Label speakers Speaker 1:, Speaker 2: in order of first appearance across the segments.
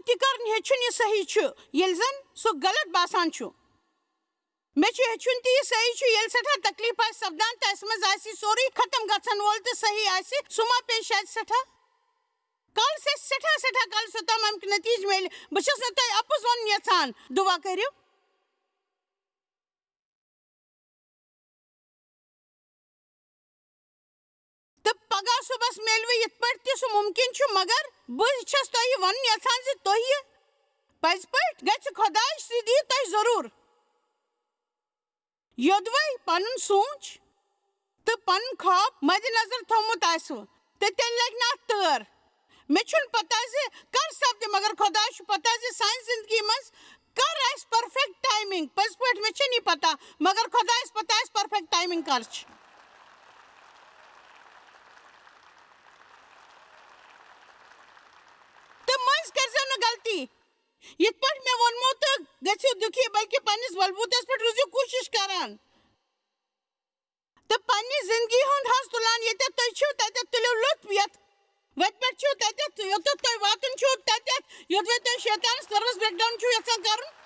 Speaker 1: تہِ کرن ہیٚچھُن یہِ صحیح چھُ ییٚلہِ زن سُہ غلط باسان چھُ مےٚ چھُ ہیٚچھُن تہِ یہِ صحیح چھُ ییٚلہِ سٮ۪ٹھاہ تکلیٖف آسہِ سپدان تہٕ اَسہِ منٛز آسہِ سورُے ختم گژھن وول تہٕ صحیح آسہِ سُہ ما پیٚیہِ شاید سٮ۪ٹھاہ کل سے سٮ۪ٹھاہ سٮ۪ٹھاہ کالس یوٚتام اَمیُک نٔتیٖجہٕ میلہِ بہٕ چھَس نہٕ تۄہہِ اَپُز وَنُن یژھان دُعا کٔرِو تہٕ پگاہ صُبحس میلوٕ یِتھ پٲٹھۍ تہِ سُہ مُمکِن چھُ مگر بہٕ چھَس تۄہہِ یہِ وَنُن یژھان زِ تۄہہِ پٔزۍ پٲٹھۍ گژھِ خۄداے سُہ دِیہِ تۄہہِ ضروٗر یوٚدوَے پنُن سونٛچ تہٕ پنُن خواب مدِ نظر تھوٚومُت آسوٕ تہٕ تیٚلہِ لگہِ نہٕ اَتھ تٲر مےٚ چھُنہٕ پتہ زِ کر سپدِ مگر خۄداے چھُ پتہ زِ سانہِ زندگی منٛز کر آسہِ پٔرفیکٹ ٹایمِنگ پٔزۍ پٲٹھۍ مےٚ چھَنہٕ یہِ پتہ مگر خۄدایَس پتہ آسہِ پٔرفیکٹ ٹایمِنگ کر چھِ تہٕ مٔنٛزۍ کٔرۍزیو نہٕ غلطی یِتھ پٲٹھۍ مےٚ ووٚنمو تہٕ گٔژھِو دُکھی بلکہِ پننِس بلبوٗتس پٮ۪ٹھ روٗزِو کوٗشِش کران تہٕ پننہِ زندگی ہُنٛد حظ تُلان ییٚتٮ۪تھ تُہۍ چھِو تتٮ۪تھ تُلِو لُطف یتھ وتہِ پٮ۪ٹھ چھِو تتٮ۪تھ یوٚتتھ تۄہہِ واتُن چھُو تتٮ۪تھ یوٚدوَے تۄہہِ شیطانس نٔروَس برٛیک ڈاوُن چھُو یژھان کرُن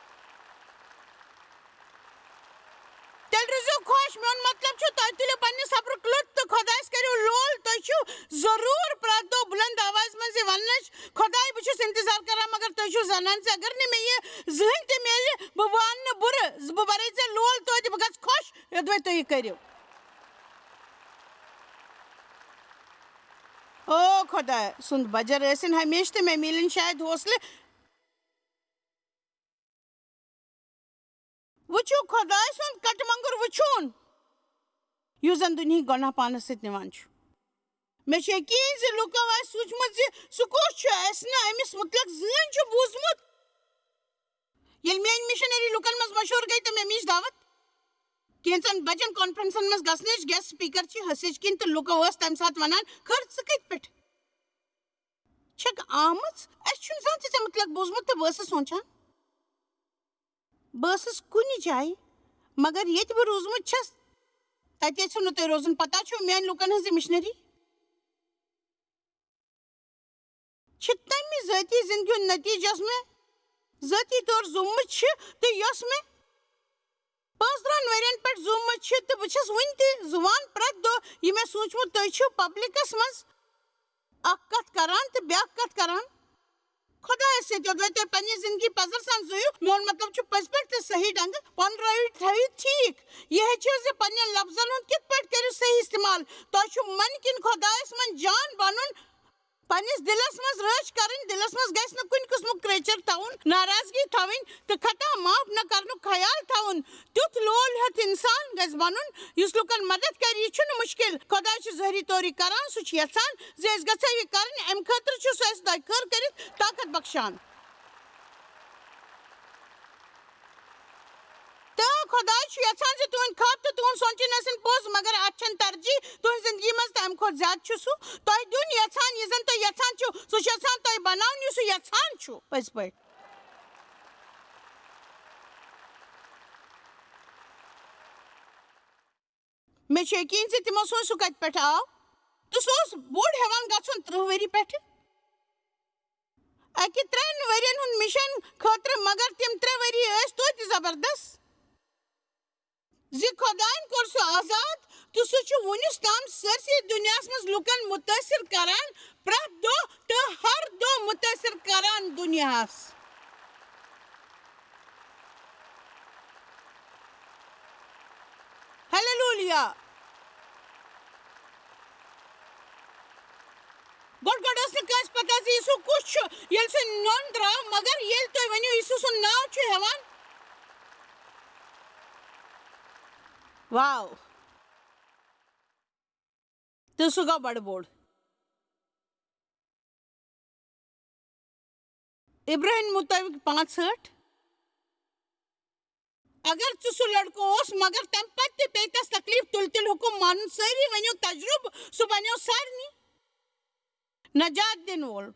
Speaker 1: تیٚلہِ روٗزِو خۄش میون مطلب چھُ تۄہہِ تُلِو پننہِ صبرُک لُطف تہٕ خۄدایس کٔرِو لول تۄہہِ چھُو ضروٗر پرٛٮ۪تھ دۄہ بُلند آوازِ منٛز یہِ وننٕچ خۄداے بہٕ چھُس انتظار کران مگر تُہۍ چھِو زانان زِ اگر نہٕ مےٚ یہِ زٕہٕنۍ تہِ میلہِ بہٕ وَنہٕ نہٕ بُرٕ بہٕ بَرے ژےٚ لول توتہِ بہٕ گژھٕ خۄش یوٚدوَے تُہۍ یہِ کٔرِو او خۄداے سُنٛد بجر ٲسِن ہمیشہٕ تہٕ مےٚ میلن شاید حوصلہٕ وٕچھِو خۄداے سُنٛد کٹہٕ مۄنٛگُر وٕچھوُن یُس زن دُنہِکۍ گۄناہ پانس سۭتۍ نِوان چھُ مےٚ چھُ یقیٖن زِ لُکو آسہِ سوٗنٛچمُت زِ سُہ کُس چھُ اَسہِ نہٕ أمِس مُتعلق زٕہٕنۍ چھُ بوٗزمُت ییٚلہِ میٲنۍ مِشنٔری لُکن منٛز مشہوٗر گٔے تہٕ مےٚ میج دعوت کینٛژن بجن کانفرنسن منٛز گژھنٕچ گیسٹ سپیٖکر چھِ ہسِچ کِنۍ تہٕ لُکو ٲس تمہِ ساتہٕ ونان خٲر ژٕ کتہِ پٮ۪ٹھ چھکھ آمٕژ اَسہِ چھُنہٕ زانٛہہ تہِ ژےٚ مُتعلق بوٗزمُت تہٕ بہٕ ٲسٕس سونٛچان بہٕ ٲسٕس کُنہِ جایہِ مگر ییٚتہِ بہٕ روٗزمٕژ چھَس تتہِ یژھِو نہٕ تُہۍ روزُن پتہ چھُو میانہِ لُکن ہٕنٛز یہِ مِشنٔری چھِ تمہِ ذٲتی زندگی ہُنٛد نٔتیٖجہٕ یۄس مےٚ ذٲتی طور زوٗمٕژ چھِ تہٕ یۄس مےٚ 15 ؤرین پٮ۪ٹھ زوٗمٕژ چھِ تہٕ بہٕ چھَس وُنہِ تہِ زُوان پرٛٮ۪تھ دۄہ یہِ مےٚ سوٗنٛچمُت تُہۍ چھِو پبلکس منٛز اکھ کتھ کران تہٕ بیٛاکھ کتھ کران خۄدایس سۭتۍ یوٚدوَے تُہۍ پننہِ زندگی پزر سان زُیِو میون مطلب چھُ پٔزۍ پٲٹھۍ تہٕ صحیح ڈنگہٕ پنُن رویہِ تھٲیِو ٹھیٖک یہِ ہیٚچھِو زِ پننٮ۪ن لفظن ہُنٛد کِتھ پٲٹھۍ کٔرِو صحیح استعمال تۄہہِ چھُ منہٕ کِنۍ خۄدایس منٛز جان بنُن پننِس دِلس منٛز رٲچھ کرٕنۍ دِلس منٛز گژھِ نہٕ کُنہِ قٕسمُک کریچر تھاوُن ناراضگی تھاوٕنۍ تہٕ خطا معاف نہ کرنُک خیال تھاوُن تیُتھ لول ہیوٚتھ انسان گژھِ بنُن یُس لُکن مدد کرِ یہِ چھُنہٕ مُشکِل خۄداے چھُ ظٲہری طور یہِ کران سُہ چھُ یژھان زِ أسۍ گژھو یہِ کرٕنۍ امہِ خٲطرٕ چھُ سُہ اَسہِ دۄیہِ خٲر کٔرِتھ طاقت بخشان تہٕ خۄداے چھُ یژھان زِ تُہنٛدۍ خواب تہٕ تُہنٛد سونٛچُن ٲسِن پوٚز مگر اتھ چھنہٕ ترجیح تُہنٛزِ زندگی منٛز تہٕ امہِ کھۄتہٕ زیادٕ چھُ سُہ تۄہہِ دیُن یژھان یہِ زن تُہۍ یژھان چھِو سُہ چھُ یژھان تۄہہِ بناوُن یُس سُہ یژھان چھُ پٔزۍ پٲٹھۍ مےٚ چھُ یقیٖن زِ تِمو سوٗنٛچ سُہ کتہِ پٮ۪ٹھ آو تہٕ سُہ اوس بوٚڑ ہٮ۪وان گژھُن 30 ؤری پٮ۪ٹھٕ اکہِ 3 ؤرین ہُنٛد مِشن خٲطرٕ مگر تِم 3 ؤری ٲسۍ توتہِ زبردست زِ خۄداین کوٚر سُہ آزاد تہٕ سُہ چھُ وُنیُس تام سٲرسٕے دُنیاہس منٛز لُکن مُتٲثر کران پرٛٮ۪تھ دۄہ تہٕ ہر دۄہ مُتٲثر کران دُنیاہس ہلیلوٗیا گۄڈٕ ٲس نہٕ کٲنٛسہِ پتہ زِ یسوٗ کُس چھُ ییٚلہِ سُہ نوٚن درٛاو مگر ییٚلہِ تُہۍ ؤنِو یسوٗ سُنٛد ناو چھُ ہٮ۪وان واو تہٕ سُہ گوٚو بڑٕ بوٚڑ عبرٲہِم مُطٲبِق 65 اگر ژٕ سُہ لڑکہٕ اوس مگر تمہِ پتہٕ تہِ پیٚیہِ تس تکلیٖف تُلہِ تیٚلہِ حُکُم مانُن سٲری ؤنِو تجرُبہٕ سُہ بنیو سارنٕے نجات دِنہٕ وول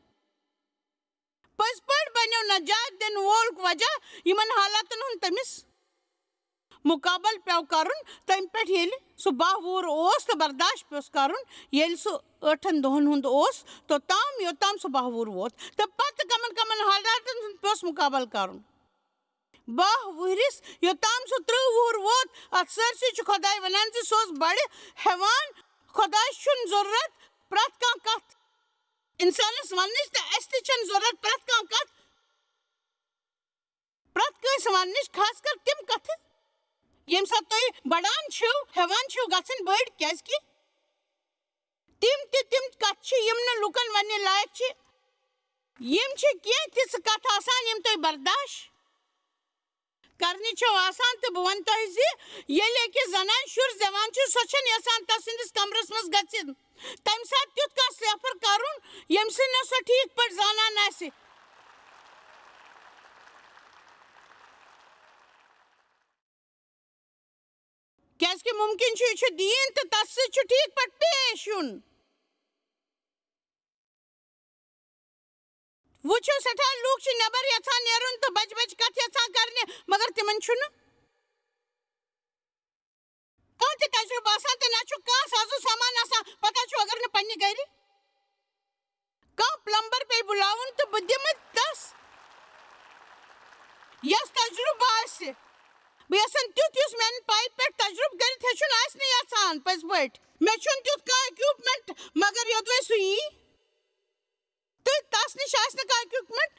Speaker 1: پٔزۍ پٲٹھۍ بنیو نجات دِنہٕ وول وجہ یِمن حالاتن ہُنٛد تٔمِس مقابل پیو کرن تم پہ سہ 10 وُہر اوس تو برداشت پیوس کرن یل سہ 8 دہن ہند اوس توتام یوتام سہ 10 وُہر ووت تو پتہ کمن کمن حالاتن ہند پیوس مقابل کرن 10 وُہرس یوتام سہ 30 وُہر ووت ات سرسی چھ خداے ونان زِ سہ اوس بڑِ ہیوان خداے چھُن ضرورت پرٛٮ۪تھ کانٛہہ کتھ انسانس وننٕچ تہٕ اسہِ تہِ چھنہٕ ضرورت پرٛٮ۪تھ کانٛہہ کتھ پرٛٮ۪تھ کٲنٛسہِ وننٕچ خاص کر تِم کتھٕ یم سات تُہۍ بڑان چھِو ہیوان چھِو گژھٕنۍ بٔڑۍ کیازکہِ تِم کتھ چھِ یم نہٕ لُکن وننہِ لایق چھِ یم چھِ کینٛہہ تِژھٕ کتھٕ آسان یم تُہۍ برداشت کرنہِ چھو آسان تہٕ بہٕ ونہٕ تۄہہِ زِ ییٚلہِ أکِس زنانہِ شُر زٮ۪وان چھُ سۄ چھنہٕ یژھان تس سٕنٛدِس کمرس منٛز گژھِتھ تمہِ ساتہٕ تیُتھ کانٛہہ سفر کرُن ییٚمہِ سۭتۍ نہٕ سۄ ٹھیٖک پٲٹھۍ زانان آسہِ کیازکہِ ممکن چھُ یہِ چھُ دیٖن تہٕ تتھ سۭتۍ چھُ ٹھیٖک پٲٹھۍ پیش یُن وٕچھِو سٮ۪ٹھاہ لوٗکھ چھِ نٮ۪بر یژھان نیرُن تہٕ بجہِ بجہِ کتھ یژھان کرنہِ مگر تِمن چھُنہٕ کانٛہہ تہِ تجرُبہٕ آسان تہٕ نہ چھُ کانٛہہ سازو سامان آسان پتہ چھُ اگر نہٕ پننہِ گرِ کانٛہہ پلمبر پیٚیہِ بُلاوُن تہٕ بہٕ دِمہٕ تس یس تجرُبہٕ آسہِ بہٕ یژھن تیُتھ یُس میانہِ پایہِ پٮ۪ٹھ تجرُبہٕ کٔرِتھ ہیٚچھُن آسہِ نہٕ یژھان پٔزۍ پٲٹھۍ مےٚ چھُنہٕ تیُتھ کانٛہہ اِکوِپمنٹ مگر یوٚدوے سُہ یی تہٕ تس نِش آسہِ نہٕ کانٛہہ اِکوِپمنٹ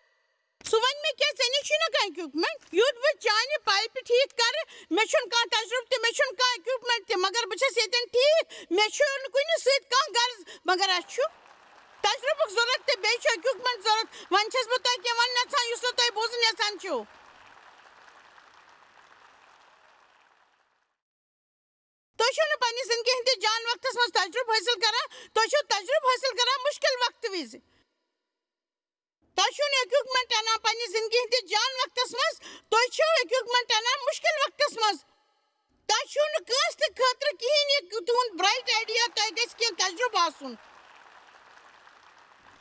Speaker 1: سُہ ونہِ مےٚ کیٛاہ ژےٚ نِش چھُے نہٕ کانٛہہ اِکوِپمنٹ یُتھ بہٕ چانہِ پایپہِ ٹھیٖک کرٕ مےٚ چھُنہٕ کانٛہہ تجرُبہٕ تہٕ مےٚ چھُنہٕ کانٛہہ اِکوِپمنٹ تہِ مگر بہٕ چھس ییٚتٮ۪ن ٹھیٖک مےٚ چھُنہٕ کُنہِ سۭتۍ کانٛہہ غرض مگر اسہِ چھُ تجرُبُک ضروٗرت تہٕ بیٚیہِ چھُ اِکوِپمنٹ ضروٗرت وۄنۍ چھس بہٕ تۄہہِ کینٛہہ ونُن یژھان یُس نہٕ تُہۍ بوزُن یژھان چھِو تُہۍ چھِو نہٕ پننہِ زندگی ہٕنٛدِس جان وقتس منٛز تجرُبہٕ حٲصِل کران تُہۍ چھِو تجرُبہٕ حٲصِل کران مُشکل وقتہٕ وِزِ تۄہہِ چھِو نہٕ اِکوِپمنٹ انان پننہِ زندگی ہٕنٛدِس جان وقتس منٛز تُہۍ چھِو اِکوِپمنٹ انان مُشکل وقتس منٛز تۄہہِ چھُو نہٕ کٲنٛسہِ تہِ خٲطرٕ کِہیٖنۍ یہِ تُہُنٛد برایٹ آیڈیا تۄہہِ گژھِ کینٛہہ تجرُبہٕ آسُن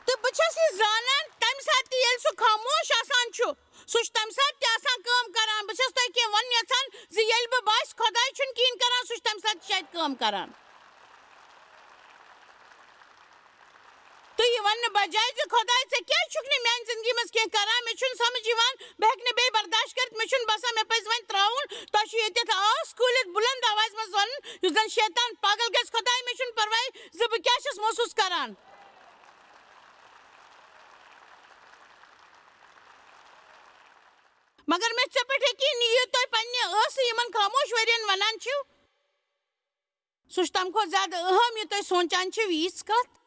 Speaker 1: تہٕ بہٕ چھس یہِ زانان تمہِ ساتہٕ تہِ ییٚلہِ سُہ خاموش آسان چھُ سُہ چھُ تمہِ ساتہٕ تہِ آسان کٲم کران بہٕ چھس تۄہہِ کینٛہہ ونُن یژھان زِ ییٚلہِ بہٕ باسہِ خۄداے چھُنہٕ کِہیٖنۍ کران سُہ چھُ تمہِ ساتہٕ تہِ شاید کٲم کران تہٕ یہِ وننہٕ بجاے زِ خۄداے ژےٚ کیٛازِ چھُکھ نہٕ میانہِ زندگی منٛز کینٛہہ کران مےٚ چھُنہٕ سمجھ یِوان بہٕ ہیٚکہٕ نہٕ بیٚیہِ برداشت کٔرِتھ مےٚ چھُنہٕ باسان مےٚ پزِ وۄنۍ ترٛاوُن تۄہہِ چھُ ییٚتٮ۪تھ آس کھوٗلِتھ بُلند آوازِ منٛز ونُن یُس زن شیطان پاگل گژھِ خۄداے مےٚ چھُنہٕ پرواے زِ بہٕ کیٛاہ چھس محسوٗس کران مگر مےٚ ژےٚ پٮ۪ٹھ یقیٖن یہِ تُہۍ پننہِ ٲسہٕ یِمن خاموش ؤرین ونان چھِو سُہ چھُ تمہِ کھۄتہٕ زیادٕ اہم یہِ تُہۍ سونٛچان چھِو یِژھ کتھ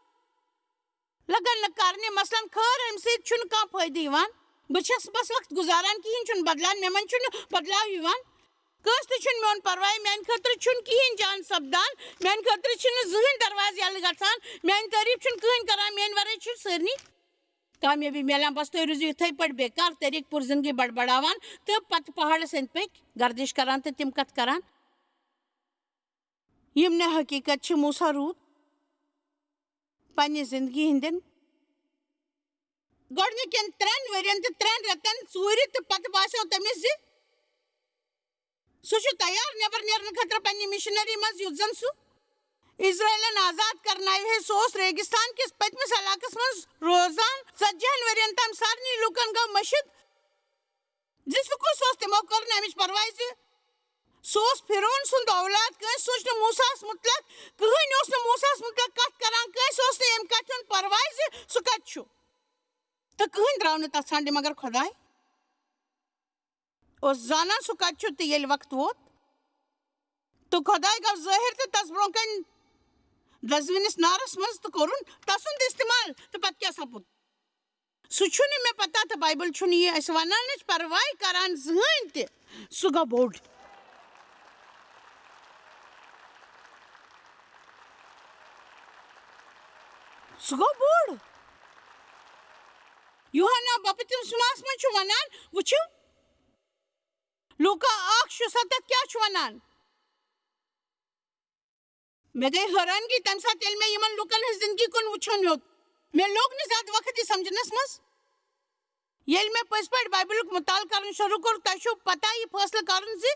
Speaker 1: لگن نہٕ کرنہِ مثلاً خٲر امہِ سۭتۍ چھُنہٕ کانٛہہ فٲیدٕ یِوان بہٕ چھس بس وقت گُزاران کِہیٖنۍ چھُنہٕ بدلان مےٚ منٛز چھُنہٕ بدلاو یِوان کٲنٛسہِ تہِ چھُنہٕ میون پرواے میانہِ خٲطرٕ چھُنہٕ کِہیٖنۍ جان سپدان میانہِ خٲطرٕ چھِنہٕ زٕہٕنۍ دروازٕ یلہٕ گژھان میانہِ تعریٖف چھُنہٕ کٕہٕنۍ کران میانہِ ورٲے چھُ سارنٕے کامیٲبی میلان بس تُہۍ روٗزِو یِتھٕے پٲٹھۍ بیکار طریٖقہٕ پوٗرٕ زندگی بڑبڑاوان تہٕ پتہٕ پہاڑس أنٛدۍ پٔکۍ گردش کران تہٕ تِم کتھٕ کران یِم نہٕ حقیٖقت چھِ موسا روٗد پننہِ زندگی ہٕنٛدٮ۪ن گۄڈنِکٮ۪ن 3 ؤرین تہٕ 3 رٮ۪تن ژوٗرِ تہٕ پتہٕ باسیو تٔمِس زِ سُہ چھُ تیار نٮ۪بر نیرنہٕ خٲطرٕ پننہِ مشنری منٛز یُتھ زن سُہ اسرائیلن آزاد کرناوِ ہے سُہ اوس ریگستان کِس پٔتمِس علاقس منٛز روزان 40 ؤرین تام سارنٕے لوٗکن گوٚو مٔشِد زِ سُہ کُس اوس تِمو کٔر نہٕ امِچ پرواے زِ سُہ اوس فرعون سُنٛد اولاد کٲنٛسہِ سوٗنٛچ نہٕ موساہس مُتعلق کٕہٕنۍ اوس نہٕ موساہس مُتعلق کتھ کران کٲنٛسہِ اوس نہٕ امہِ کتھِ ہُنٛد پرواے زِ سُہ کتہِ چھُ تہٕ کٕہٕنۍ درٛاو نہٕ تتھ ژھانٛڈنہِ مگر خۄداے اوس زانان سُہ کتہِ چھُ تہٕ ییٚلہِ وقت ووت تہٕ خۄداے گوٚو ظٲہِر تہٕ تس برٛونٛہہ کنہِ دزوٕنِس نارس منٛز تہٕ کوٚرُن تسُنٛد استعمال تہٕ پتہٕ کیٛاہ سپُد سُہ چھُنہٕ مےٚ پتہ تہٕ بایبل چھُنہٕ یہِ اسہِ وننٕچ پرواے کران زٕہٕنۍ تہِ سُہ گوٚو بوٚڑ سُہ گوٚو بوٚڑ یوحنا بپتسماہس منٛز چھُ ونان وٕچھِو لوٗکا 1:37 کیٛاہ چھُ ونان مےٚ گٔے حٲرانگی تمہِ ساتہٕ ییٚلہِ مےٚ یِمن لُکن ہٕنٛز زندگی کُن وٕچھُن ہیوٚت مےٚ لوٚگ نہٕ زیادٕ وقت یہِ سمجھنس منٛز ییٚلہِ مےٚ پٔزۍ پٲٹھۍ بایبلُک مُطالعہٕ کرُن شروٗع کوٚر تۄہہِ چھُو پتہ یہِ فٲصلہٕ کرُن زِ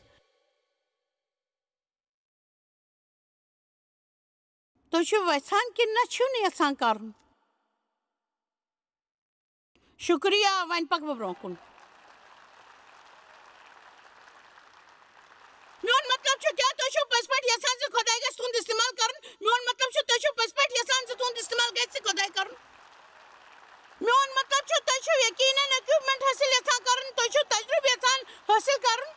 Speaker 1: تُہۍ چھِو یژھان کِنہٕ نہ چھِو نہٕ یژھان کرُن شُکریہ وۄنۍ پکہٕ بہٕ برونٛہہ کُن میون مطلب چھُ کیٛاہ تُہۍ چھِو پٔزۍ پٲٹھۍ یژھان زِ خۄداے گژھِ تُہُنٛد استعمال کرُن میون مطلب چھُ تُہۍ چھِو پٔزۍ پٲٹھۍ یژھان زِ تُہُنٛد استعمال گژھِ خۄداے کرُن میون مطلب چھُ تُہۍ چھِو یقیٖنن اِکوِپمنٹ حٲصِل یژھان کرُن تُہۍ چھِو تجرُبہٕ یژھان حٲصِل کرُن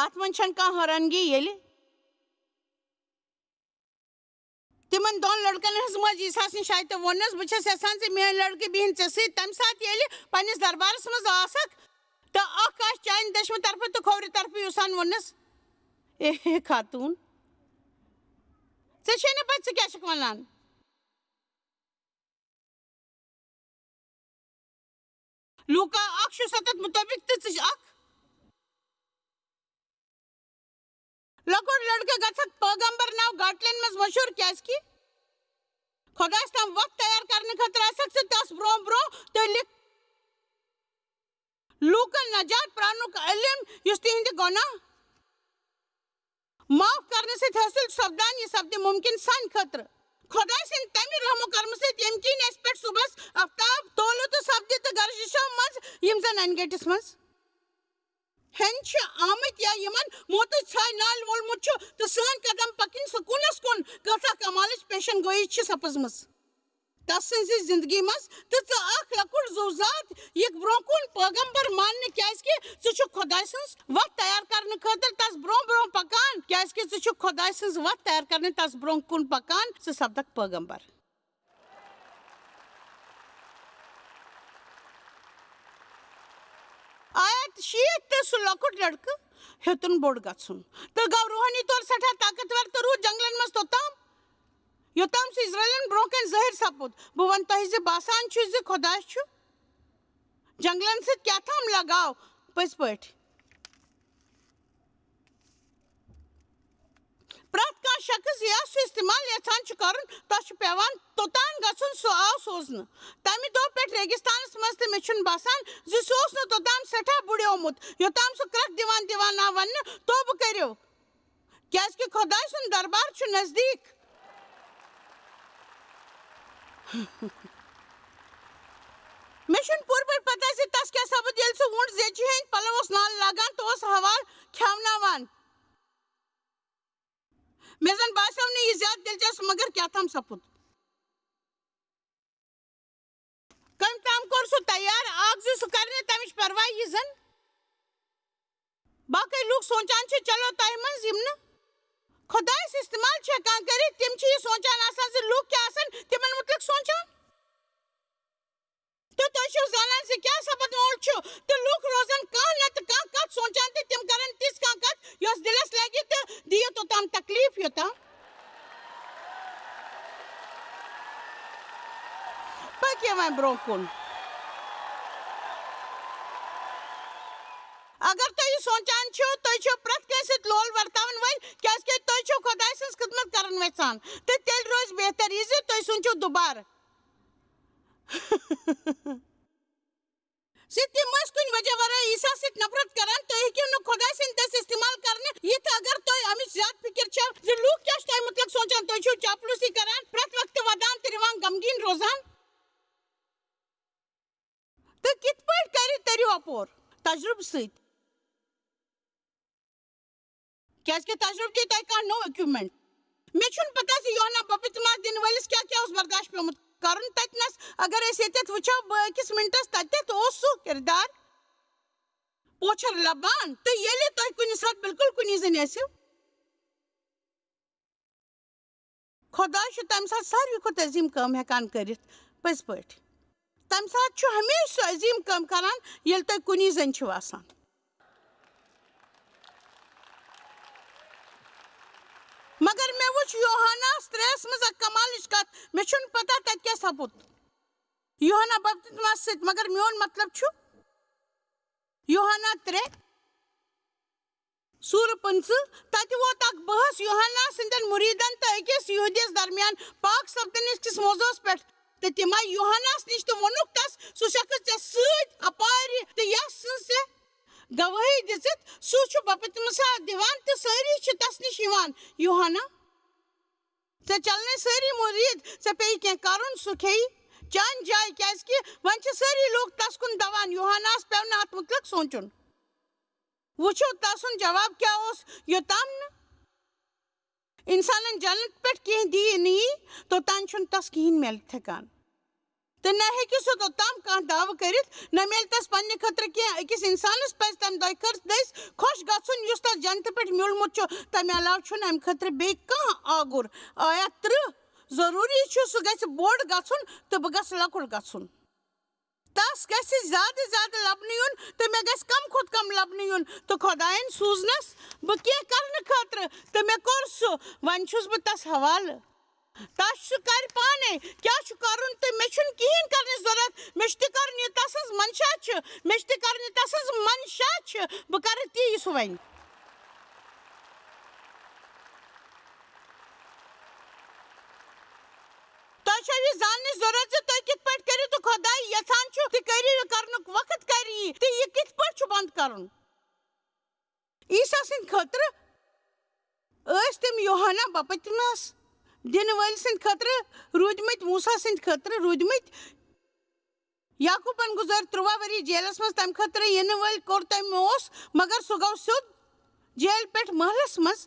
Speaker 1: اتھ منٛز چھنہٕ کانٛہہ حٲرانگی ییٚلہِ تِمن دۄن لڑکن ہٕنٛز ماج عیٖساہس نِش آیہِ تہٕ ووٚننس بہٕ چھَس یژھان زِ میٲنۍ لڑکہٕ بِہِن ژےٚ سۭتۍ تمہِ ساتہٕ ییٚلہِ پننِس دربارس منٛز آسکھ تہٕ اکھ آسہِ چانہِ دٔچھمہِ طرفہٕ تہٕ کھوورِ طرفہٕ یُس ووٚننس اے خاتوٗن ژےٚ چھے نہٕ پتہٕ ژٕ کیٛاہ چھکھ ونان لوٗکا 1:17 مُطٲبِق تہٕ ژٕ چھِ اکھ لۄکُٹ لڑکہٕ گژھکھ پٲغمبر ناو گاٹلین منٛز مشہوٗر کیازِ کہِ خۄدایس تام وقت تیار کرنہٕ خٲطرٕ آسکھ ژٕ تس برونٛہہ برونٛہہ تہٕ لِکھ لوٗکن نجات پراونُک علم یُس تِہنٛدِ گۄناہ معاف کرنہٕ سۭتۍ حٲصِل چھُ سپدان یہِ سپدِ مُمکِن سانہِ خٲطرٕ خۄداے سٕنٛدِ تمہِ رحمو کرمہٕ سۭتۍ ییٚمہِ کِنۍ اَسہِ پٮ۪ٹھ صُبحس آفتاب تولہٕ تہٕ سپدِ تہٕ گرجِشو منٛز یِم زن انہِ گٔٹِس منٛز ہٮ۪نۍ چھِ آمٕتۍ یا یِمن موتٕچ ژھاے نالہِ وولمُت چھُ تہٕ سٲنۍ قدم پکٕنۍ سکوٗنس کُن کۭژاہ کمالٕچ پیشن گویی چھِ سپٕزمٕژ تس سٕنٛزِ زندگی منٛز تہٕ ژٕ اکھ لۄکُٹ زُو زات یِکھ برونٛہہ کُن پٲغمبر ماننہٕ کیازِ کہِ ژٕ چھُکھ خۄداے سٕنٛز وتھ تیار کرنہٕ خٲطرٕ تس برونٛہہ برونٛہہ پکان کیازِ کہِ ژٕ چھُکھ خۄداے سٕنٛز وتھ تیار کرنہٕ تس برونٛہہ کُن پکان ژٕ سپدکھ پٲغمبر آیت 6 تہٕ سُہ لۄکُٹ لڑکہٕ ہیوٚتُن بوٚڑ گژھُن تہٕ گوٚو روحٲنی طور سٮ۪ٹھاہ طاقتور تہٕ روٗد جنگلن منٛز توٚتام یوٚتام سُہ اسرٲیلن برونٛہہ کنہِ ظٲہِر سپُد بہٕ ونہٕ تۄہہِ زِ باسان چھُ زِ خۄداے چھُ جنگلن سۭتۍ کیٛاہ تام لگاو پٔزۍ پٲٹھۍ پرٛٮ۪تھ کانٛہہ شخص یا سُہ استعمال یژھان چھُ کرُن تس چھُ پیوان توٚتام گژھُن سُہ آو سوزنہٕ تمہِ دۄہ پٮ۪ٹھ ریگِستانس منٛز تہٕ مےٚ چھُنہٕ باسان زِ سُہ اوس نہٕ توٚتام سٮ۪ٹھاہ بُڈیومُت یوٚتام سُہ کرٛٮ۪کھ دِوان آو وننہٕ توبہٕ کٔرِو کیازِ کہِ خۄداے سُنٛد دربار چھُ نزدیٖک مےٚ چھُنہٕ پوٗرٕ پٲٹھۍ پتہ زِ تس کیٛاہ سپُد ییٚلہِ سُہ وُنٛڈ زیچھِ ہٕنٛدۍ پلو اوس نالہٕ لاگان تہٕ اوس ہوا کھٮ۪وناوان مےٚ زن باسیو نہٕ یہِ زیادٕ دلچسپ مگر کیٛاہ تام سپُد کٔمۍ تام کوٚر سُہ تیار اکھ زِ سُہ کرِ نہٕ تمِچ پرواہ یہِ زن باقٕے لُکھ سونٛچان چھِ چلو تۄہہِ منٛز یِم نہٕ خۄدایس استعمال چھِ ہٮ۪کان کٔرِتھ تِم چھِ یہِ سونٛچان آسان زِ لُکھ کیٛاہ آسن تِمن مُتعلق سونٛچان تہٕ تُہۍ چھِو زانان زِ کیٛاہ سپدن وول چھُ تہٕ لُکھ روزن کانٛہہ نتہٕ کانٛہہ کتھ سونٛچان تہٕ تِم کرن تِژھ کانٛہہ کتھ یۄس دِلس لگہِ تہٕ دِیِو توٚتام تکلیٖف یوٚتام پٔکِو وۄنۍ برونٛہہ کُن اگر تُہۍ یہِ سونٛچان چھِو تُہۍ چھِو پرٛٮ۪تھ کٲنٛسہِ سۭتۍ لول ورتاون وٲلۍ کیازِ کہِ تُہۍ چھِو خۄداے سٕنٛز خدمت کرن یژھان تہٕ تیٚلہِ روزِ بہتر یہِ زِ تُہۍ سونٛچِو دُبارٕ زِ تِم ٲسۍ کُنہِ وجہ ورٲے عیٖسا سۭتۍ نفرت کران تُہۍ ہیٚکِو نہٕ خۄداے سٕنٛدۍ دٔسۍ استعمال کرنہٕ یِتھ اگر تۄہہِ امِچ زیادٕ فِکر چھو زِ لُکھ کیٛاہ چھِ تۄہہِ مُتعلق سونٛچان تُہۍ چھِو چاپلوٗسی کران پرٛٮ۪تھ وقتہٕ ودان تہٕ رِوان غمگیٖن روزان تہٕ کِتھ پٲٹھۍ تٔرِو اپور تجرُبہٕ سۭتۍ کیازِ کہِ تجرُبہٕ دی تۄہہِ کانٛہہ نوٚو اِکوِپمنٹ مےٚ چھُنہٕ پتہ زِ یوحنا بپتسمہ دِنہٕ وٲلِس کیٛاہ کیٛاہ اوس برداشت پیومُت کرُن تتنس اگر أسۍ ییٚتٮ۪تھ وٕچھو بہٕ أکِس مِنٹس تتٮ۪تھ اوس سُہ کِردار پوچھر لبان تہٕ ییٚلہِ تۄہہِ کُنہِ ساتہٕ بِلکُل کُنی زٔنۍ ٲسِو خۄداے چھُ تمہِ ساتہٕ ساروی کھۄتہٕ عظیٖم کٲم ہٮ۪کان کٔرِتھ پٔزۍ پٲٹھۍ تمہِ ساتہٕ چھُ ہمیشہِ سُہ عظیٖم کٲم کران ییٚلہِ تُہۍ کُنی زٔنۍ چھِو آسان مگر مےٚ وٕچھ یوحناہس 3 منٛز اکھ کمالٕچ کتھ مےٚ چھُنہٕ پتہ تتہِ کیٛاہ سپُد یوحنا بپتسمہ سۭتۍ مگر میون مطلب چھُ یوحنا 3 سورٕ 15 تتہِ ووت اکھ بحث یوحنا سٕنٛدٮ۪ن مُریٖدن تہٕ أکِس یہوٗدِیَس درمیان پاک سپدنہٕ کِس موضوٗعس پٮ۪ٹھ تہٕ تِم آیہِ یوحناہس نِش تہٕ ووٚنُکھ تس سُہ شخص ژےٚ سۭتۍ اپارِ تہٕ یس سٕنٛز ژےٚ گوٲہی دِژٕتھ سُہ چھُ بپتسمہ دِوان تہٕ سٲری چھِ تس نِش یِوان یوحنا ژےٚ چلنے سٲری مُریٖد ژےٚ پیٚیہِ کینٛہہ کرُن سُہ کھیٚیہِ چانہِ جایہِ کیٛازِکہِ وۄنۍ چھِ سٲری لوٗکھ تس کُن دوان یوحناہس پیٚو نہٕ اتھ مُتعلق سونٛچُن وٕچھِو تسُنٛد جواب کیٛاہ اوس یوٚتام نہٕ اِنسانن جنت پٮ۪ٹھ کینٛہہ دِیہِ نہٕ یی توٚتام چھُنہٕ تس کِہیٖنۍ میلِتھ ہٮ۪کان تہٕ نہ ہیٚکہِ سُہ توٚتام کانٛہہ دعوٕ کٔرِتھ نہ میلہِ تس پننہِ خٲطرٕ کینٛہہ أکِس انسانس پزِ تمہِ دۄیہِ دٔسۍ خۄش گژھُن یُس تس جنتہٕ پٮ۪ٹھ میوٗلمُت چھُ تمہِ علاوٕ چھُنہٕ امہِ خٲطرٕ بیٚیہِ کانٛہہ آگُر آیت 30 ضروٗری چھُ سُہ گژھِ بوٚڑ گژھُن تہٕ بہٕ گژھٕ لۄکُٹ گژھُن تس گژھِ زیادٕ زیادٕ لبنہٕ یُن تہٕ مےٚ گژھِ کم کھۄتہٕ کم لبنہٕ یُن تہٕ خۄدایَن سوٗزنس بہٕ کینٛہہ کرنہٕ خٲطرٕ تہٕ مےٚ کوٚر سُہ وۄنۍ چھُس بہٕ تس حوالہٕ تس سُہ کرِ پانے کیٛاہ چھُ کرُن تہٕ مےٚ چھُنہٕ کِہیٖنۍ کرنٕچ ضروٗرت مےٚ چھُ تہِ کرُن یہِ تسٕنٛز منشا چھِ مےٚ چھُ تہِ کرُن یہِ تسٕنٛز منشا چھِ بہٕ کرٕ تی یہِ سُہ وَنہِ تۄہہِ چھو یہِ زاننٕچ ضروٗرت زِ تُہۍ کِتھ پٲٹھۍ کٔرِو تہٕ خۄداے یژھان چھُ تہِ کٔرِو یہِ کرنُک وقت کرِ یی تہٕ یہِ کِتھ پٲٹھۍ چھُ بنٛد کرُن عیٖسا سٕنٛدِ خٲطرٕ ٲسۍ تِم یوحنا بپتسمس دِنہٕ وٲلۍ سٕنٛدِ خٲطرٕ روٗدمٕتۍ موٗسا سٕنٛدِ خٲطرٕ روٗدمٕتۍ یعقوٗبن گُزٲرۍ 13 ؤری جیلس منٛز تمہِ خٲطرٕ یِنہٕ وٲلۍ کوٚر تٔمۍ اوس مگر سُہ گوٚو سیوٚد جیل پٮ۪ٹھ محلس منٛز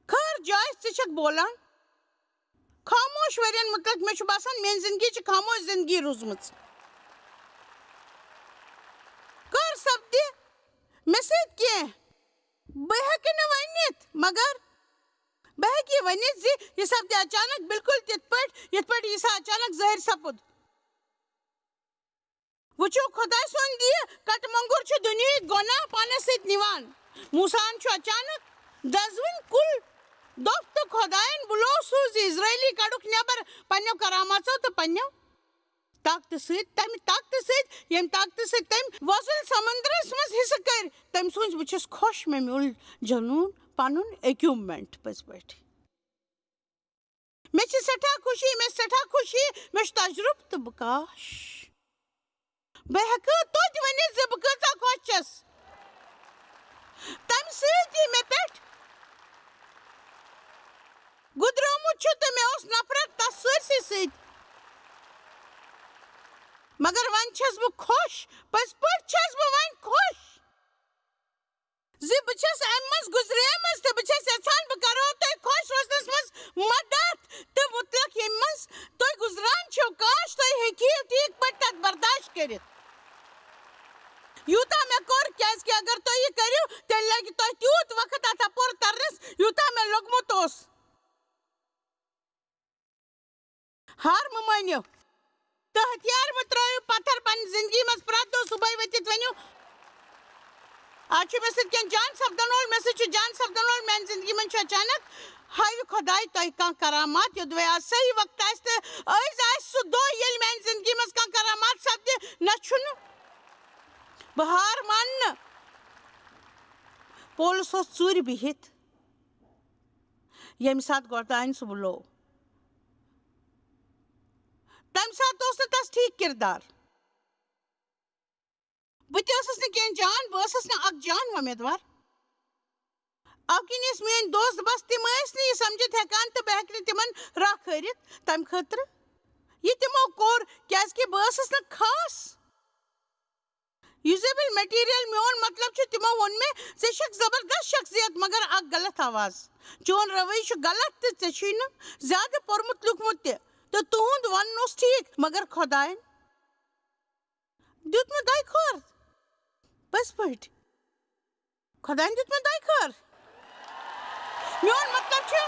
Speaker 1: خٲر جایہِ ژٕ چھکھ بولان خاموش ؤرین مُتعلق مےٚ چھُ باسان میٲنۍ زندگی چھِ خاموش زندگی روٗزمٕژ کر سپدِ مےٚ سۭتۍ کینٛہہ بہٕ ہٮ۪کہٕ نہٕ ؤنِتھ مگر بہٕ ہٮ۪کہٕ یہِ ؤنِتھ زِ یہِ سپدِ اچانک بِلکُل تِتھ پٲٹھۍ یِتھ پٲٹھۍ عیٖسا اچانک ظٲہِر سپُد وٕچھِو خۄداے سُنٛد یہِ کٹہٕ مۄنٛگُر چھُ دُنیہٕکۍ گۄناہ پانس سۭتۍ نِوان موٗساہن چھُ اچانک دزوٕنۍ کُل دوٚپ تہٕ خۄداین بُلوو سُہ زِ اِزرٲیلی کڑُکھ نٮ۪بر پننیو کرامژو تہٕ پننیو طاقتہٕ سۭتۍ تمہِ طاقتہٕ سۭتۍ ییٚمہِ طاقتہٕ سۭتۍ تٔمۍ وۄزُل سمندرس منٛز حِصہٕ کٔرۍ تٔمۍ سوٗنٛچ بہٕ چھُس خۄش مےٚ میوٗل جنوٗن پنُن اِکیوٗپمنٹ پٔزۍ پٲٹھۍ مےٚ چھِ سٮ۪ٹھاہ خوشی مےٚ چھُ تجرُبہٕ تہٕ بہٕ کاش بہٕ ہٮ۪کہٕ توتہِ ؤنِتھ زِ بہٕ کۭژاہ خۄش چھَس تمہِ سۭتۍ یی مےٚ پٮ۪ٹھ گُدرومُت چھُ تہٕ مےٚ اوس نفرت تس سٲرسٕے سۭتۍ مگر وۄنۍ چھَس بہٕ خۄش پٔزۍ پٲٹھۍ چھَس بہٕ وۄنۍ خۄش زِ بہٕ چھَس امہِ منٛز گُزریمٕژ تہٕ بہٕ چھَس یژھان بہٕ کرو تۄہہِ خۄش روزنس منٛز مدد تہٕ مُتعلق ییٚمہِ منٛز تُہۍ گُزران چھِو کاش تُہۍ ہیٚکِو ٹھیٖک پٲٹھۍ تتھ برداشت کٔرِتھ یوٗتاہ مےٚ کوٚر کیٛازِ کہِ اگر تُہۍ یہِ کٔرِو تیٚلہِ لگہِ تۄہہِ تیوٗت وقت اتھ اپور ترنس یوٗتاہ مےٚ لوٚگمُت اوس ہار مہٕ مٲنِو تہٕ ہتھیار مہٕ ترٲیِو پتھر پننہِ زندگی منٛز پرٛٮ۪تھ دۄہ صبحٲے ؤتھِتھ ؤنِو آز چھُ مےٚ سۭتۍ کینٛہہ جان سپدن وول مےٚ سۭتۍ چھُ جان سپدن وول میانہِ زندگی منٛز چھُ اچانک ہاوِ خۄداے تۄہہِ کانٛہہ کرامات یوٚدوے آز صحیح وقت آسہِ تہٕ أزۍ آسہِ سُہ دۄہ ییٚلہِ میانہِ زندگی منٛز کانٛہہ کرامات سپدِ نہ چھُنہٕ بہٕ ہار مانہٕ نہٕ پولس اوس ژوٗرِ بِہِتھ ییٚمہِ ساتہٕ خۄدایَن سُہ بُلوو تمہِ ساتہٕ اوس نہٕ تس ٹھیٖک کِردار بہٕ تہِ ٲسٕس نہٕ کینٛہہ جان بہٕ ٲسٕس نہٕ اکھ جان وۄمیدوار اَوٕ کِنۍ ٲسۍ میٲنۍ دوست بس تِم ٲسۍ نہٕ یہِ سمجھِتھ ہٮ۪کان تہٕ بہٕ ہٮ۪کہٕ نہٕ تِمن راکھ ہٲرِتھ تمہِ خٲطرٕ یہِ تِمو کوٚر کیٛازِ کہِ بہٕ ٲسٕس نہٕ خاص یوٗزیبٕل میٹیٖریل میون مطلب چھُ تِمو ووٚن مےٚ ژےٚ چھکھ زبردست شخصیت مگر اکھ غلط آواز چون رویہِ چھُ غلط تہٕ ژےٚ چھُے نہٕ زیادٕ پوٚرمُت لیوٗکھمُت تہِ تہٕ تُہُنٛد ونُن اوس ٹھیٖک مگر خۄدایَن دیُت مےٚ دۄیہِ خٲر پٔزۍ پٲٹھۍ خۄدایَن دیُت مےٚ دۄیہِ خٲر میون مطلب چھُ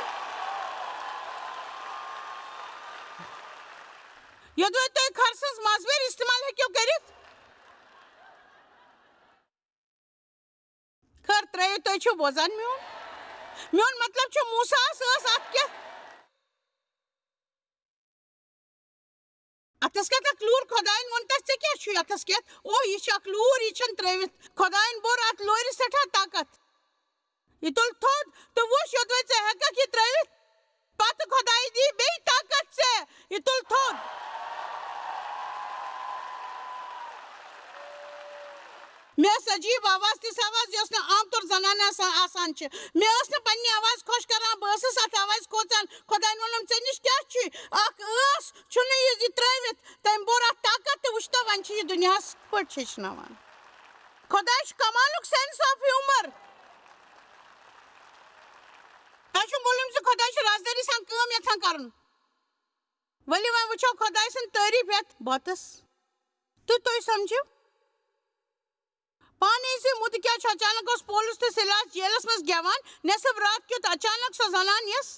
Speaker 1: یوٚدوے تُہۍ خر سٕنٛز مازویر استعمال ہیٚکِو کٔرِتھ خٲر ترٲیِو تُہۍ چھِو بوزان میون مطلب چھُ موٗساہس ٲس اتھ کیٛاہ اتھس کیٛاہ اکھ لوٗر خۄدایَن ووٚن تس ژےٚ کیٛاہ چھُے اتھس کیٛاہ او یہِ چھُ اکھ لوٗر یہِ چھنہٕ ترٲوِتھ خۄدایَن بوٚر اتھ لورِ سٮ۪ٹھاہ طاقت یہِ تُل تھوٚد تہٕ وٕچھ یوٚدوے ژےٚ ہٮ۪ککھ یہِ ترٲوِتھ پتہ خدائی دی بے طاقت سے یہ تل تھود میں عجیب آواز تس آواز یس نا عام طور زنان آسان چھ میں اس نا پنی آواز خوش کران بہ ٲسٕس اتھ آواز کھوژان خداین ووٚنُم ژےٚ نِش کیٛاہ چھُے اکھ ٲس چھُنہٕ یہِ ترٛٲوِتھ تٔمۍ بوٚر اتھ طاقت تہٕ وٕچھ تو وۄنۍ چھِ یہِ دُنیاہس پٲٹھۍ ہیٚچھناوان خۄداے چھُ کمالُک سینس آف ہیوٗمر تۄہہِ چھُو معلوٗم زِ خۄداے چھُ رازدٲری سان کٲم یژھان کرُن ؤلِو وۄنۍ وٕچھو خۄداے سٕنٛز تعریٖف یتھ بٲتس تہٕ تُہۍ سمجھِو پانے سے مُدٕ کیٛاہ چھُ اچانک اوس پولس تہٕ سِلاس جیلس منٛز گٮ۪وان نٮ۪صٕف رات کیُتھ اچانک سۄ زنان یۄس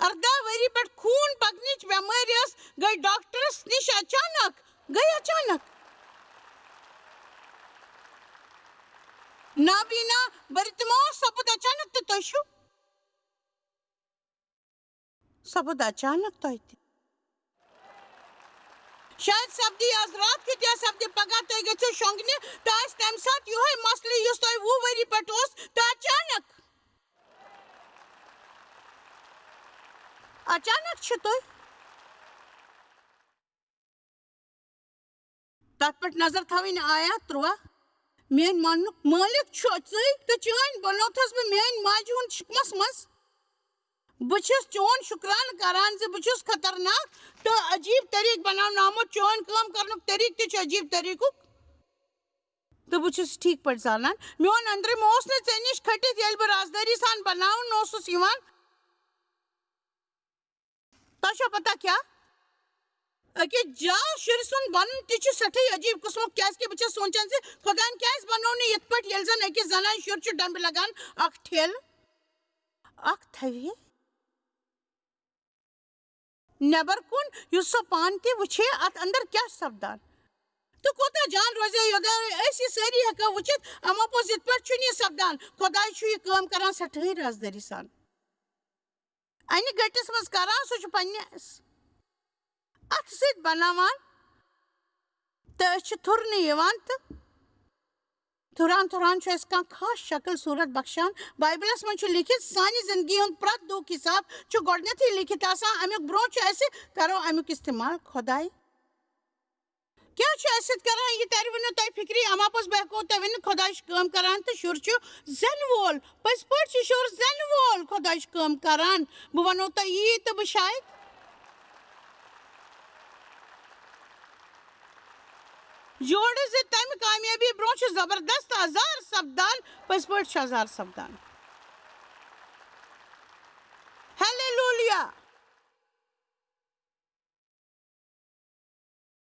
Speaker 1: 18 ؤری پٮ۪ٹھ خوٗن پکنٕچ بٮ۪مٲرۍ ٲس گٔے ڈاکٹرس نِش اچانک نابینا برتموس سپُد اچانک تہٕ تُہۍ چھِو سپُد اچانک تۄہہِ تہِ شاید سپدِ آز رات کیُتھ یا سپدِ پگاہ تُہۍ گٔژھِو شۄنٛگنہِ تہٕ آسہِ تمہِ ساتہٕ یِہوٚے مسلہٕ یُس تۄہہِ 20 ؤری پٮ۪ٹھ اوس تہٕ اچانک چھِ تُہۍ تتھ پٮ۪ٹھ نظر تھاوٕنۍ آیات 13 میٲنۍ ماننُک مٲلِک چھُ ژٕے تہٕ چٲنۍ بنوتھس بہٕ میٲنۍ ماجہِ ہُنٛد شِکمس منٛز بہٕ چھُس چون شُکرانہٕ کران زِ بہٕ چھُس خطرناک تہٕ عجیٖب طریٖقہٕ بناونہٕ آمُت چون کٲم کرنُک طریٖقہٕ تہِ چھُ عجیٖب طریٖقُک تہٕ بہٕ چھُس ٹھیٖک پٲٹھۍ زانان میون أنٛدرِم اوس نہٕ ژےٚ نِش کھٔٹِتھ ییٚلہِ بہٕ رازدٲری سان بناونہٕ اوسُس یِوان تۄہہِ چھو پتہ کیٛاہ أکِس جال شُرِ سُنٛد بنُن تہِ چھُ سٮ۪ٹھٕے عجیٖب قٕسمُک کیٛازِکہِ بہٕ چھَس سونٛچان زِ خۄداین کیٛازِ بنوو نہٕ یِتھ پٲٹھۍ ییٚلہِ زن أکِس زنانہِ شُر چھُ ڈمبہِ لگان اکھ ٹھیلہٕ اکھ تھوِ نیبر کُن یُس سۄ پانہٕ تہِ وٕچھِ ہے اتھ انٛدر کیٛاہ چھُ سپدان تہٕ کوٗتاہ جان روزِ ہے یوٚتام أسۍ یہِ سٲری ہٮ۪کو وٕچھِتھ اَمو پوٚز یِتھ پٲٹھۍ چھُنہٕ یہِ سپدان خۄداے چھُ یہِ کٲم کران سٮ۪ٹھٕے رازدٲری سان انہِ گٔٹِس منٛز کران سُہ چھُ پننِس اتھٕ سۭتۍ بناوان تہٕ أسۍ چھِ تھُرنہٕ یِوان تہٕ تھُران تھُران چھُ اَسہِ کانٛہہ خاص شکٕل صوٗرت بخشان بایبلس منٛز چھُ لیٖکھِتھ سانہِ زندگی ہُنٛد پرٛٮ۪تھ دُہُک حساب چھُ گۄڈنٮ۪تھٕے لیٖکھِتھ آسان امیُک برونٛہہ چھُ اَسہِ کرو امیُک استعمال خۄداے کیٛاہ چھُ اَسہِ سۭتۍ کران یہِ ترِوٕ نہٕ تۄہہِ فِکرِ اما پوٚز بہٕ ہٮ۪کو تۄہہِ ؤنِتھ خۄداے چھُ کٲم کران تہٕ شُر چھُ زینہٕ وول پٔزۍ پٲٹھۍ چھُ شُر زینہٕ وول خۄداے چھُ کٲم کران بہٕ ونو تۄہہِ یی تہٕ بہٕ شاید یورٕ زِ تمہِ کامیٲبی برونٛہہ چھُ زبردست آزار سپدان پٔزۍ پٲٹھۍ چھُ آزار سپدان ہیلیلوٗیا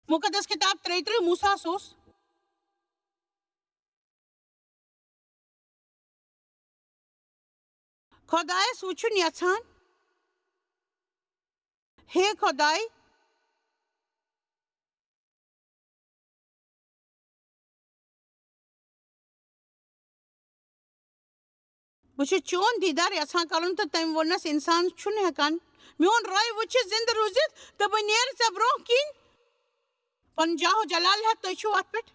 Speaker 1: مُقدس کِتاب 33 موٗساہس اوس خۄدایس وٕچھُن یژھان ہے خۄداے بہٕ چھُس چون دیٖدار یژھان کرُن تہٕ تٔمۍ ووٚننس انسان چھُنہٕ ہٮ۪کان میون راے وٕچھِتھ زِندٕ روٗزِتھ تہٕ بہٕ نیرٕ ژےٚ برونٛہہ کِنۍ پنُن جاہو جلال ہٮ۪تھ تُہۍ چھِو اتھ پٮ۪ٹھ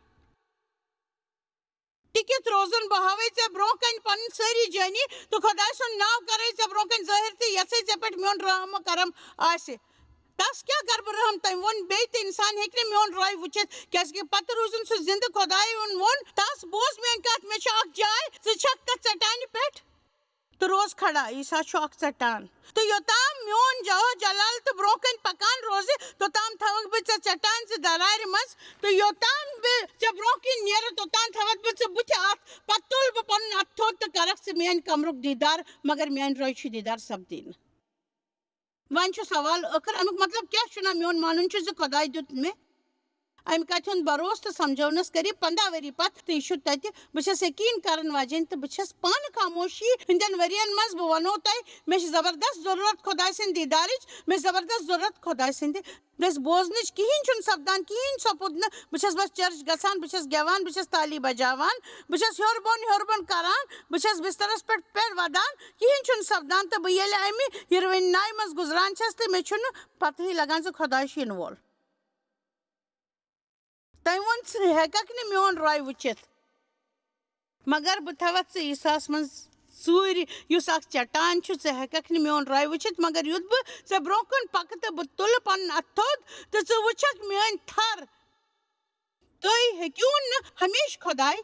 Speaker 1: ٹِکِتھ روزُن بہٕ ہاوے ژےٚ برونٛہہ کنہِ پنٕنۍ سٲری جٲنی تہٕ خۄداے سُنٛد ناو کرے ژےٚ برونٛہہ کنہِ ظٲہِر تہٕ یژھے ژےٚ پٮ۪ٹھ میون رحم و کرم آسہِ تس کیٛاہ کرٕ بہٕ رحم تٔمۍ ووٚن بیٚیہِ تہِ انسان ہیٚکہِ نہٕ میون راے وٕچھِتھ کیٛازِکہِ پتہٕ روٗزِن سُہ زِندٕ خۄداین ووٚن تس بوز میٲنۍ کتھ مےٚ چھِ اکھ جاے ژٕ چھکھ تتھ ژٹانہِ پٮ۪ٹھ تہٕ روز کھڑا عیٖسا چھُ اکھ ژٹان تہٕ یوٚتام میون جاہو جلال تہٕ برونٛہہ کنہِ پکان روزِ توٚتام تھاوکھ بہٕ ژےٚ ژٹان زِ درارِ منٛز تہٕ یوٚتام بہٕ ژےٚ برونٛہہ کِنۍ نیرٕ توٚتام تھاوکھ بہٕ ژٕ بٕتھِ اتھ پتہٕ تُلہٕ بہٕ پنُن اتھٕ تھوٚد تہٕ کرکھ ژٕ میانہِ کمرُک دیٖدار مگر میانہِ راے چھُ دیٖدار سپدی نہٕ وۄنۍ چھُ سوال ٲخٕر امیُک مطلب کیٛاہ چھُنہ میون مانُن چھُ زِ خۄداے دیُت مےٚ امہِ کتھِ ہُنٛد بروسہٕ تہٕ سمجھونس قریٖب 15 ؤری پتہٕ تہٕ یہِ چھُ تتہِ بہٕ چھس یقیٖن کرن واجیٚنۍ تہٕ بہٕ چھس پانہٕ خاموشی ہٕنٛدٮ۪ن ؤرین منٛز بہٕ ونو تۄہہِ مےٚ چھِ زبردست ضروٗرت خۄداے سٕنٛدِ دیٖدارٕچ مےٚ چھِ زبردست ضروٗرت خۄداے سٕنٛدِ دٔسۍ بوزنٕچ کِہینۍ چھُنہٕ سپدان کِہینۍ سپُد نہٕ بہٕ چھس بس چرچ گژھان بہٕ چھس گٮ۪وان بہٕ چھس تالی بجاوان بہٕ چھس ہیوٚر بۄن کران بہٕ چھس بسترس پٮ۪ٹھ ودان کِہینۍ چھُنہٕ سپدان تہٕ بہٕ ییٚلہِ امہِ یِروٕنۍ نایہِ منٛز گُزران چھس تہٕ مےٚ چھُنہٕ پتہٕے لگان زِ خۄداے چھُ یِنہٕ وول تٔمۍ ووٚن ژٕ ہٮ۪ککھ نہٕ میون راے وٕچھِتھ مگر بہٕ تھاوتھ ژٕ عیٖساہس منٛز ژوٗرِ یُس اکھ چٹان چھُ ژٕ ہٮ۪ککھ نہٕ میون راے وٕچھِتھ مگر یُتھ بہٕ ژےٚ برونٛہہ کُن پکہٕ تہٕ بہٕ تُلہٕ پنُن اَتھٕ تھوٚد تہٕ ژٕ وٕچھکھ میٲنۍ تھر تُہۍ ہیٚکِوُن نہٕ ہمیشہِ خۄداے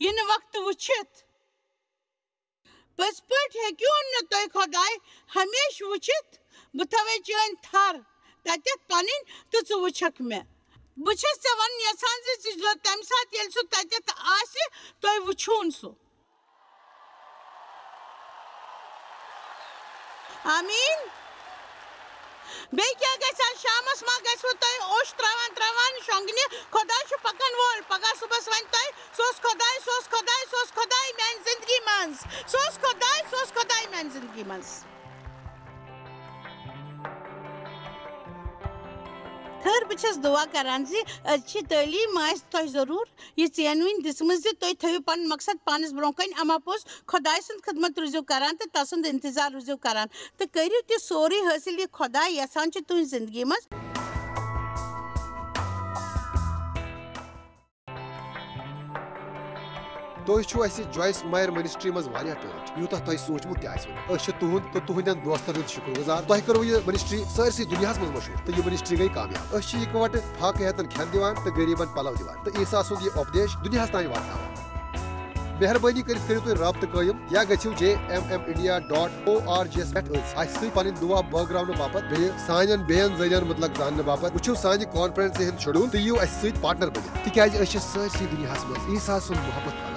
Speaker 1: یِنہٕ وقتہٕ وٕچھِتھ پٔزۍ پٲٹھۍ ہیٚکِوُن نہٕ تُہۍ خۄداے ہمیشہِ وٕچھِتھ بہٕ تھاوے چٲنۍ تھر تتٮ۪تھ پنٕنۍ تہٕ ژٕ وٕچھکھ مےٚ بہٕ چھَس ژےٚ وَنُن یژھان زِ تَمہِ ساتہٕ ییٚلہِ سُہ تتٮ۪تھ آسہِ تۄہہِ وٕچھوُن سُہ آمیٖن بیٚیہِ کیٛاہ گژھِ آز شامس ما گژھوٕ تۄہہِ اوٚش ترٛاوان شۄنٛگنہِ خۄدا چھُ پکن وول پگاہ صُبحس وَنہِ تۄہہِ سُہ اوس خۄداے سُہ اوس خۄداے سُہ اوس خۄداے میانہِ زندگی منٛز سُہ اوس خۄداے سُہ اوس خۄداے میانہِ زندگی منٛز خٲر بہٕ چھَس دُعا کران زِ أزچہِ تعلیٖم آسہِ تۄہہِ ضروٗر یہِ ژینہٕ وٕنۍ دِژمٕژ زِ تُہۍ تھٲیِو پنُن مقصد پانس برونٛہہ کَنہِ اما پوٚز خۄداے سٕنٛز خدمت روٗزِو کران تہٕ تسُنٛد انتظار روٗزِو کران تہٕ کٔرِو تہِ سورُے حٲصِل یہِ خۄداے یژھان چھُ تُہنٛزِ زندگی منٛز
Speaker 2: تُہۍ چھِو اَسہِ جویس مایر منسٹری منٛز واریاہ ٹٲٹھۍ یوٗتاہ تۄہہِ سوٗنٛچمُت تہِ آسِوٕ أسۍ چھِ تُہُنٛد تہٕ تُہنٛدٮ۪ن دوستن ہُنٛد شُکر گُزار تۄہہِ کٔروٕ یہِ منسٹری سٲرسٕے دُنیاہس منٛز مشہوٗر تہٕ یہِ منسٹری گٔے کامیاب أسۍ چھِ اِکوٹہٕ فاقہٕ ہٮ۪تن کھٮ۪ن دِوان تہٕ غریٖبن پلو دِوان تہٕ عیٖسا سُنٛد یہِ اُپدیش دُنیاہس تانۍ واتناوان مہربٲنی کٔرِتھ کٔرِو تُہۍ رٲبطہٕ قٲیِم یا گٔژھِو JMMindia.org یَس پٮ۪ٹھ أسۍ اَسہِ سۭتۍ پنٕنۍ دُعا بٲگراونہٕ باپتھ بیٚیہِ سانٮ۪ن بیٚین ذٔریعن مُتلق زاننہٕ باپتھ وٕچھِو سانہِ کانفرنسہِ ہُنٛد شڈوٗل تہٕ یِیِو اَسہِ سۭتۍ پارٹنر بٔنِتھ تِکیازِ أسۍ چھِ سٲرسٕے دُنیاہس منٛز عیٖسا سُنٛد محبت